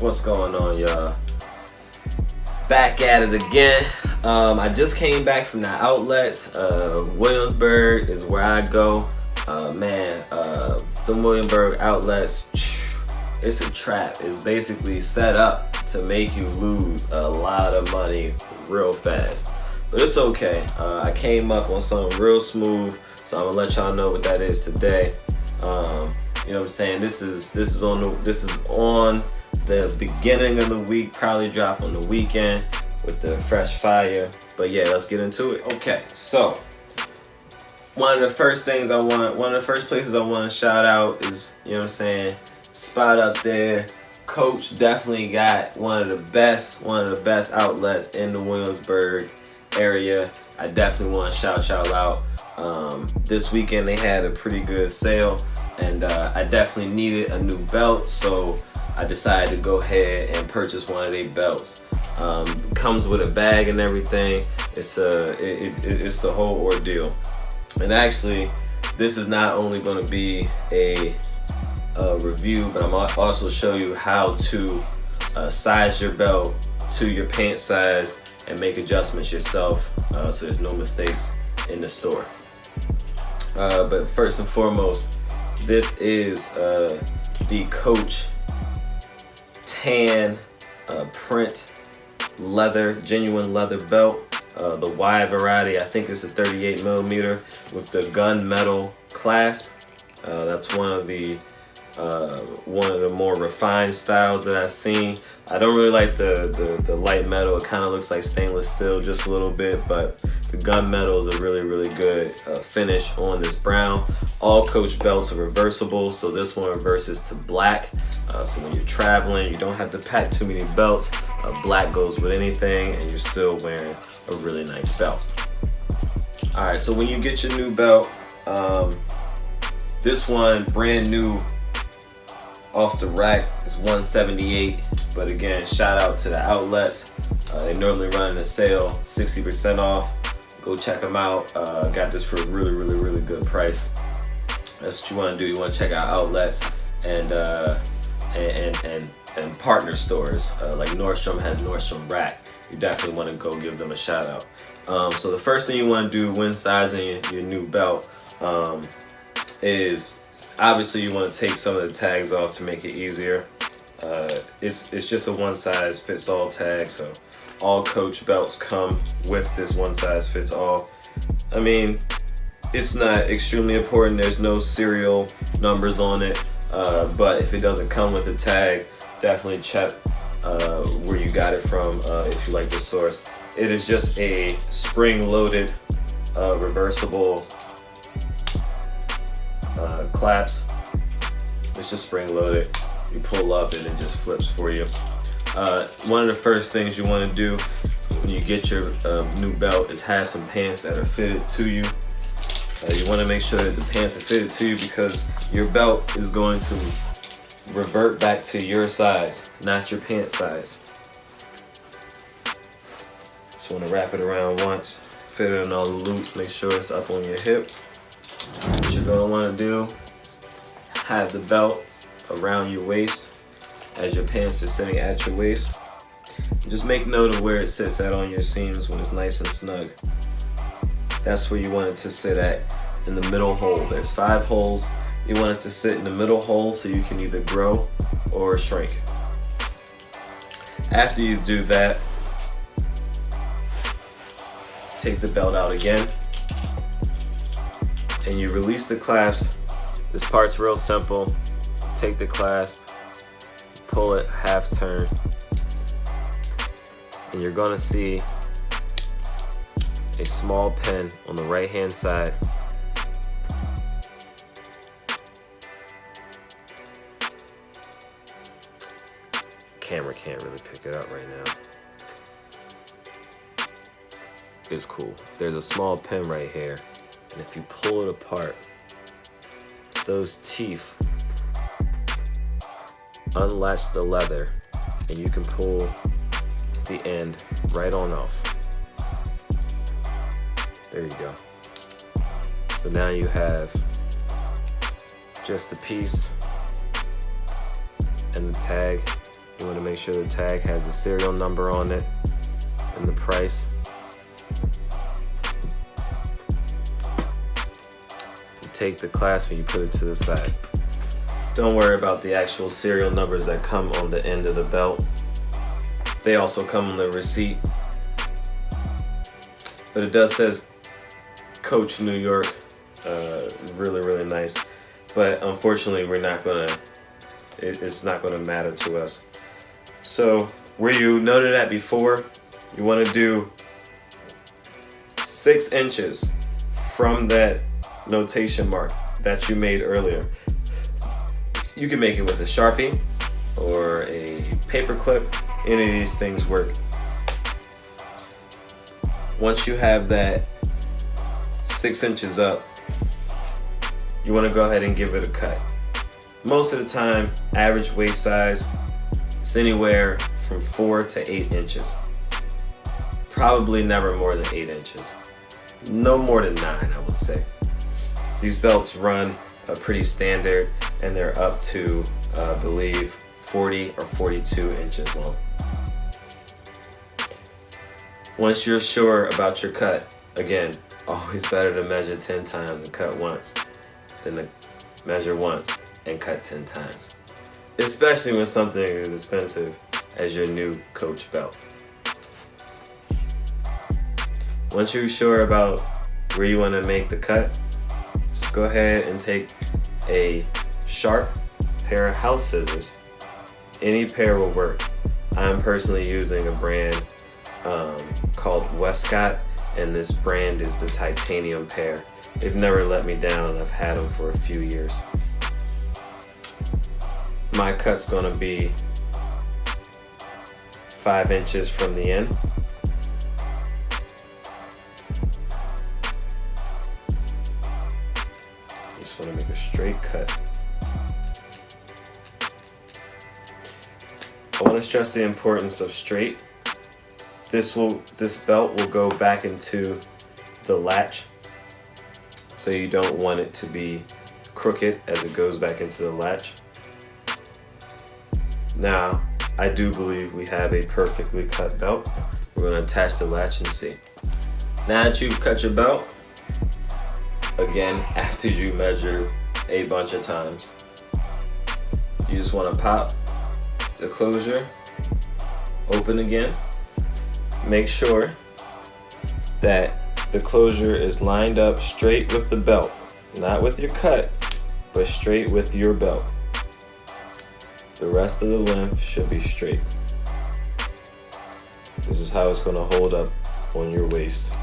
What's going on, y'all? Back at it again. I just came back from the outlets. Williamsburg is where I go. The Williamsburg outlets, it's a trap. It's basically set up to make you lose a lot of money real fast. But it's okay. I came up on something real smooth, so I'm gonna let y'all know what that is today. You know what I'm saying? This is on the beginning of the week, probably drop on the weekend with the fresh fire. But yeah, let's get into it. Okay, so one of the first places I want to shout out is, you know what I'm saying, spot up there. Coach definitely got one of the best outlets in the Williamsburg area. I definitely want to shout y'all out. This weekend they had a pretty good sale, and I definitely needed a new belt, so I decided to go ahead and purchase one of their belts. Comes with a bag and everything. It's the whole ordeal. And actually, this is not only going to be a review, but I'm also show you how to size your belt to your pant size and make adjustments yourself, so there's no mistakes in the store. But first and foremost, this is the Coach tan print leather, genuine leather belt. The wide variety, I think it's a 38 millimeter with the gunmetal clasp. That's one of the more refined styles that I've seen. I don't really like the light metal. It kind of looks like stainless steel just a little bit, but the gunmetal is a really good finish on this brown. All Coach belts are reversible, so this one reverses to black. So when you're traveling, you don't have to pack too many belts. Black goes with anything, and you're still wearing a really nice belt. All right, so when you get your new belt, this one brand new off the rack is $178. But again, shout out to the outlets. They normally run a sale, 60% off. Go check them out. Got this for a really good price. That's what you want to do. You want to check out outlets and partner stores. Like Nordstrom has Nordstrom Rack. You definitely want to go give them a shout out. So the first thing you want to do when sizing your new belt is obviously you want to take some of the tags off to make it easier. It's just a one size fits all tag, so all Coach belts come with this one size fits all. I mean, it's not extremely important. There's no serial numbers on it, but if it doesn't come with a tag, definitely check where you got it from if you like the source. It is just a spring-loaded reversible clasp. It's just spring-loaded. You pull up and it just flips for you. One of the first things you want to do when you get your new belt is have some pants that are fitted to you. You want to make sure that the pants are fitted to you because your belt is going to revert back to your size, not your pant size. Just want to wrap it around once, fit it in all the loops, make sure it's up on your hip. What you're going to want to do is have the belt around your waist as your pants are sitting at your waist. Just make note of where it sits at on your seams when it's nice and snug. That's where you want it to sit at, in the middle hole. There's 5 holes. You want it to sit in the middle hole so you can either grow or shrink. After you do that, take the belt out again and you release the clasp. This part's real simple. Take the clasp, pull it half turn, and you're gonna see a small pin on the right hand side. Camera can't really pick it up right now. It's cool. There's a small pin right here, and if you pull it apart, those teeth unlatch the leather and you can pull the end right on off. There you go. So now you have just the piece and the tag. You want to make sure the tag has the serial number on it and the price. You take the clasp and you put it to the side. Don't worry about the actual serial numbers that come on the end of the belt. They also come on the receipt. But it does says Coach New York. Really nice. But unfortunately, it's not gonna matter to us. So where you noted at before, you wanna do 6 inches from that notation mark that you made earlier. You can make it with a Sharpie or a paper clip. Any of these things work. Once you have that 6 inches up, you want to go ahead and give it a cut. Most of the time, average waist size is anywhere from 4 to 8 inches. Probably never more than 8 inches. No more than 9, I would say. These belts run pretty standard, and they're up to, I believe, 40 or 42 inches long. Once you're sure about your cut, again, always better to measure 10 times and cut once than to measure once and cut 10 times. Especially when something as expensive as your new Coach belt. Once you're sure about where you want to make the cut, just go ahead and take a sharp pair of house scissors. Any pair will work. I'm personally using a brand called Westcott, and this brand is the titanium pair. They've never let me down. I've had them for a few years. My cut's gonna be 5 inches from the end. Just wanna make a straight cut. I wanna stress the importance of straight. This belt will go back into the latch, so you don't want it to be crooked as it goes back into the latch. Now, I do believe we have a perfectly cut belt. We're going to attach the latch and see. Now that you've cut your belt, again, after you measure a bunch of times, you just want to pop the closure open again. Make sure that the closure is lined up straight with the belt, not with your cut, but straight with your belt. The rest of the length should be straight. This is how it's going to hold up on your waist.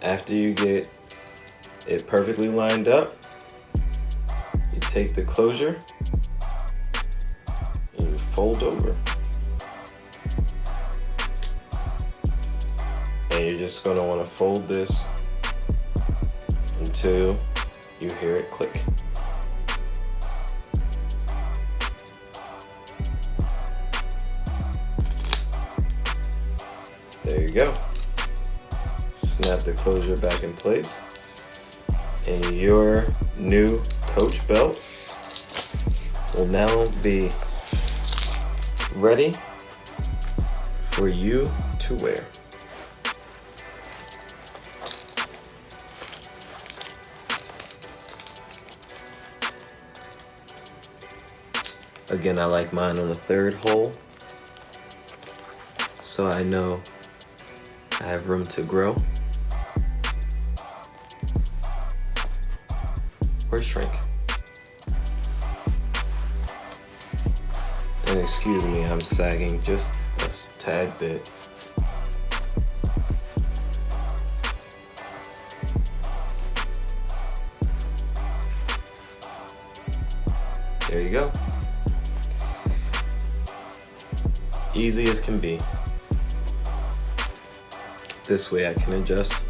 After you get it perfectly lined up, you take the closure and you fold over. And you're just going to want to fold this until you hear it click. There you go. Snap the closure back in place, and your new Coach belt will now be ready for you to wear. Again, I like mine on the 3rd hole, so I know I have room to grow or shrink. And excuse me, I'm sagging just a tad bit. There you go. Easy as can be. This way I can adjust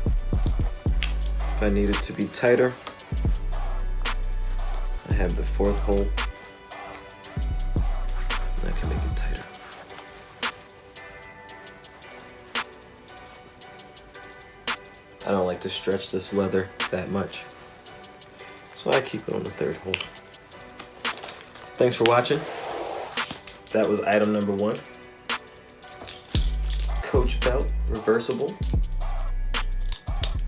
if I need it to be tighter. I have the 4th hole. I can make don't like to stretch this leather that much, so I keep it on the third hole. Thanks for watching. That was item number 1. Coach belt, reversible,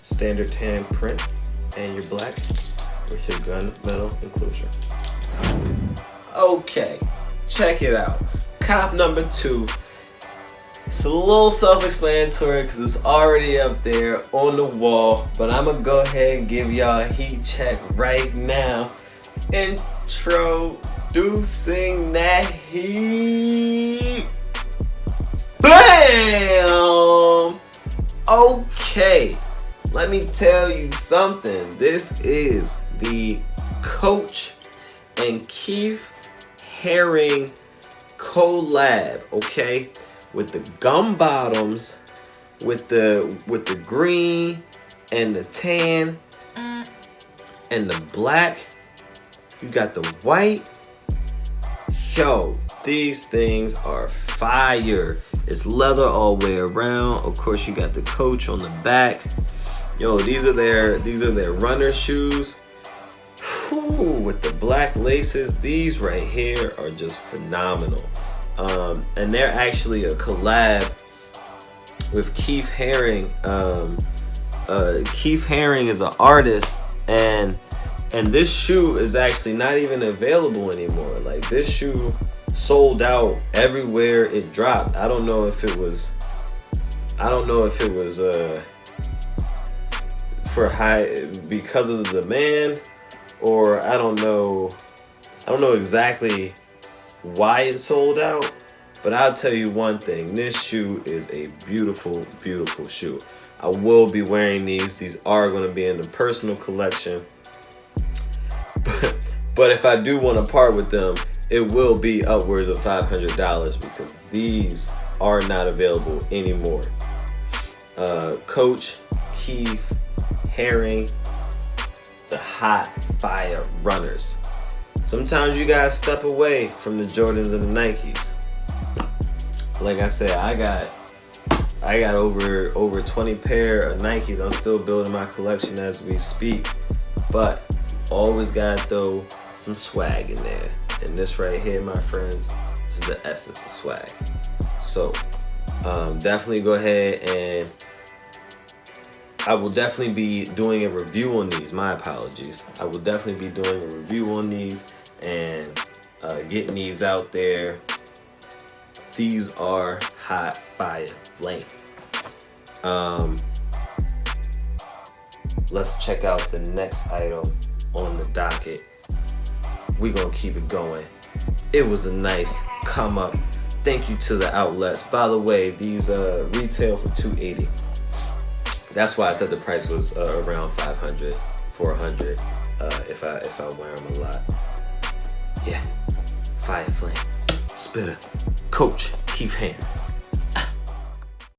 standard tan print, and your black with your gunmetal enclosure. Okay, check it out. Cop number 2. It's a little self-explanatory because it's already up there on the wall, but I'm gonna go ahead and give y'all a heat check right now. Introducing that heat. Bam! Okay, let me tell you something. This is the Coach and Keith Haring collab, okay? With the gum bottoms, with the green and the tan and the black. You got the white. Yo, these things are fire. It's leather all the way around. Of course, you got the Coach on the back. Yo, these are their runner shoes. Whew, with the black laces, these right here are just phenomenal. And they're actually a collab with Keith Haring. Keith Haring is an artist, and this shoe is actually not even available anymore. Like, this shoe sold out everywhere it dropped. I don't know if it was for high because of the demand, or I don't know exactly why it sold out. But I'll tell you one thing, this shoe is a beautiful, beautiful shoe. I will be wearing these. These are going to be in the personal collection. But if I do want to part with them, it will be upwards of $500 because these are not available anymore. Coach Keith Haring, the hot fire runners. Sometimes you gotta step away from the Jordans and the Nikes. Like I said, I got over 20 pair of Nikes. I'm still building my collection as we speak, but always gotta throw some swag in there. And this right here, my friends, this is the essence of swag. So definitely go ahead, and I will definitely be doing a review on these. My apologies. I will definitely be doing a review on these and getting these out there. These are hot fire flame. Let's check out the next item on the docket. We're gonna keep it going. It was a nice come up. Thank you to the outlets. By the way, these retail for $280. That's why I said the price was around $500, $400 if I wear them a lot. Yeah, fire flame, spitter, Coach Keith Haring.